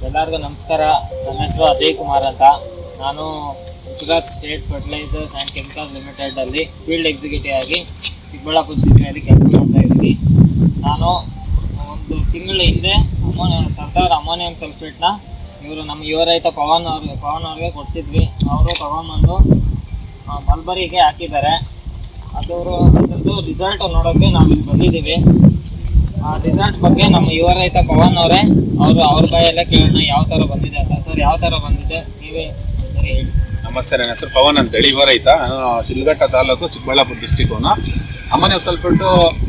ಎಲ್ಲರಿಗೂ ನಮಸ್ಕಾರ. ನನ್ನ ಹೆಸರು ಅಜಯ್ ಕುಮಾರ್ ಅಂತ. ನಾನು Gujarat state fertilisers and chemicals limited ಅಲ್ಲಿ ಫೀಲ್ಡ್ ಎಕ್ಸಿಕ್ಯೂಟಿವ್ ಆಗಿ ಚಿಕ್ಕಬಳ್ಳಾಪುರ ಜಿಲ್ಲೆಯಲ್ಲಿ ಕೆಲಸ ಮಾಡ್ತಾ ಇದ್ದೀನಿ. ನಾನು ಒಂದು ತಿಂಗಳ ಹಿಂದೆ ಸರ್ದಾರ್ ಅಮೋನಿಯಂ ಸಲ್ಫೇಟ್ನ ನಮ್ಮ ಯುವ ರೈತ ಪವನ್ ಅವ್ರಿಗೆ ಕೊಡಿಸಿದ್ವಿ. ಅವರು ತಗೊಂಡ್ಬಂದು ಮಲ್ಬರಿಗೆ ಹಾಕಿದ್ದಾರೆ. ಅದರದ್ದು ರಿಸಲ್ಟ್ ನೋಡೋಕ್ಕೆ ನಾವು ಇಲ್ಲಿ ಬಂದಿದ್ದೀವಿ. ಆ ರಿಸಲ್ಟ್ ಬಗ್ಗೆ ನಮ್ಮ ಯುವ ರೈತ ಪವನ್ ಅವರೇ ಅವ್ರ ಬಾಯಲ್ಲೇ ಕೇಳೋಣ ಯಾವ ಥರ ಬಂದಿದೆ ಅಂತ. ಸರ್, ಯಾವ ಥರ ಬಂದಿದೆ ನೀವೇ ಸರಿ ಹೇಳಿ. ನಮಸ್ತೆ, ನನ್ನ ಹೆಸರು ಪವನ್ ಅಂತೇಳಿ, ಯುವ ರೈತ. ನಾನು Shidlaghatta taluk, Chikkaballapur district. Ammonium sulphate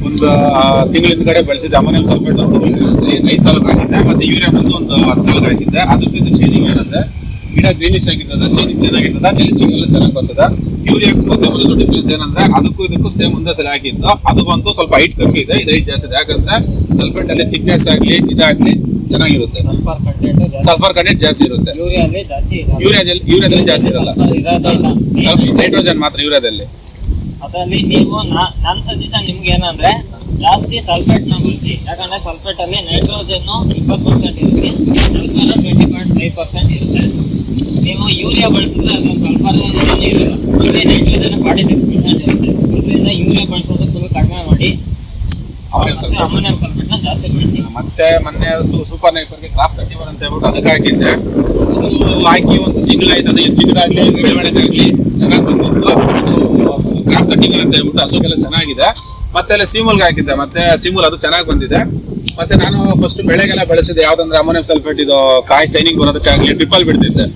ಒಂದು ತಿಂಗಳ ಹಿಂದ್ಗಡೆ ಬೆಳೆಸಿದ್ದೆ. ಅಮೋನಿಯಂ ಸಲ್ಫೇಟ್ 5 ಸಾಲಕ್ಕೆ ಹಾಕಿದ್ದೆ, ಮತ್ತೆ ಯೂರಿಯಾ ಬಂದು ಒಂದು 10 ಸಾಲಕ್ಕೆ ಹಾಕಿದ್ದೆ. ಅದಕ್ಕಿಂತ ಶೇನಿಂಗ್ ಏನಂದ್ರೆ ಗಿಡ ಗ್ರೀನಿಶ್ ಆಗಿರ್ತದೆ, ಶೇನಿಂಗ್ ಚೆನ್ನಾಗಿರ್ತದೆ, ನೆಲಚಿಂಗ್ ಎಲ್ಲ ಚೆನ್ನಾಗಿ ಬರ್ತದೆ. ಯೂರಿಯಾಕ್ಕೂ ಮತ್ತೆ ಒಂದು ಡಿಫ್ರೆನ್ಸ್ ಏನಂದ್ರೆ ಅದಕ್ಕೂ ಇದಕ್ಕೂ ಸೇಮ್ ಒಂದೇ ಸಲ ಹಾಕಿದ್ದು. ಅದಕ್ಕಂತೂ ಸ್ವಲ್ಪ ಹೈಟ್ ಕಮ್ಮಿ ಇದೆ, ಇದು ಹೈಟ್ ಜಾಸ್ತಿ ಇದೆ. ಯಾಕಂದ್ರೆ ಸಲ್ಫೇಟ್ ಅಲ್ಲಿ ಥಿಕ್ನೆಸ್ ಆಗಲಿ ಇದಾಗಲಿ ಚೆನ್ನಾಗಿರುತ್ತೆ, ಸಲ್ಫರ್ ಕಂಟೆಂಟ್ ಜಾಸ್ತಿ ಇರುತ್ತೆ. ಯೂರಿಯಾದಲ್ಲಿ ಜಾಸ್ತಿ ಇರಲ್ಲ, ನೈಟ್ರೋಜನ್ ಮಾತ್ರ ಯೂರಿಯಾದಲ್ಲಿ. ಅದರಲ್ಲಿ ನೀವು ನನ್ನ ಸಜೆಷನ್ ನಿಮ್ಗೆ ಏನಂದ್ರೆ ಜಾಸ್ತಿ ಸಲ್ಫೇಟ್ ನ ಬಳಸಿ. ಯಾಕಂದ್ರೆ ಸಲ್ಫೇಟ್ ಅಲ್ಲಿ ನೈಟ್ರೋಜನ್ 20% ಇರುತ್ತೆ, ಸಲ್ಫರ್ 20.5% ಇರುತ್ತೆ. ನೀವು ಯೂರಿಯಾ ಬಳಸಿದ್ರೆ ಅದು ಸಲ್ಫರ್ ಇರಲ್ಲ, ಅಂದ್ರೆ ನೈಟ್ರೋಜನ್ 46% ಇರುತ್ತೆ. ಅದರಿಂದ ಯೂರಿಯಾ ಬಳಸೋದು ಫುಲ್ ಕಡಿಮೆ ಮಾಡಿ ಅಮೋನಿಯಂ ಸಲ್ಫೇಟ್ ನ ಜಾಸ್ತಿ ಬಳಸಿ. ಮತ್ತೆ ಮೊನ್ನೆ ಸೂಪರ್ ನೈಪರ್ಗೆ ಕ್ರಾಪ್ 31 ಅಂತ ಹೇಳ್ಬಿಟ್ಟು ಅದಕ್ಕೆ ಹಾಕಿದ್ದೆ. ಅದು ಹಾಕಿ ಒಂದು ತಿಂಗಳಾಯ್ತು. ಅದು ಚಿಗುರಾಗ್ಲಿ ಬೆಳವಣಿಗೆ ಆಗಲಿ ಚೆನ್ನಾಗಿ ಬಂದಿತ್ತು. ಕ್ರಾಪ್ 31 ಅಂತ ಹೇಳ್ಬಿಟ್ಟು ಹಸುಗೆಲ್ಲ ಚೆನ್ನಾಗಿದೆ. ಮತ್ತೆ ಅಲ್ಲಿ ಸೀಮೂಲ್ಗೆ ಹಾಕಿದ್ದೆ, ಮತ್ತೆ ಸೀಮೂಲ್ ಅದು ಚೆನ್ನಾಗಿ ಬಂದಿದೆ. ಮತ್ತೆ ನಾನು ಫಸ್ಟ್ ಬೆಳೆಗೆಲ್ಲ ಬೆಳೆಸಿದೆ ಯಾವ್ದಂದ್ರೆ ಅಮೋನಿಯಂ ಸಲ್ಫೇಟ್ ಇದು ಕಾಯಿ ಸೈನಿಂಗ್ ಬರೋದಕ್ಕಾಗಲಿ ಟ್ರಿಪಲ್ ಬಿಡ್ತಿದ್ದೆ.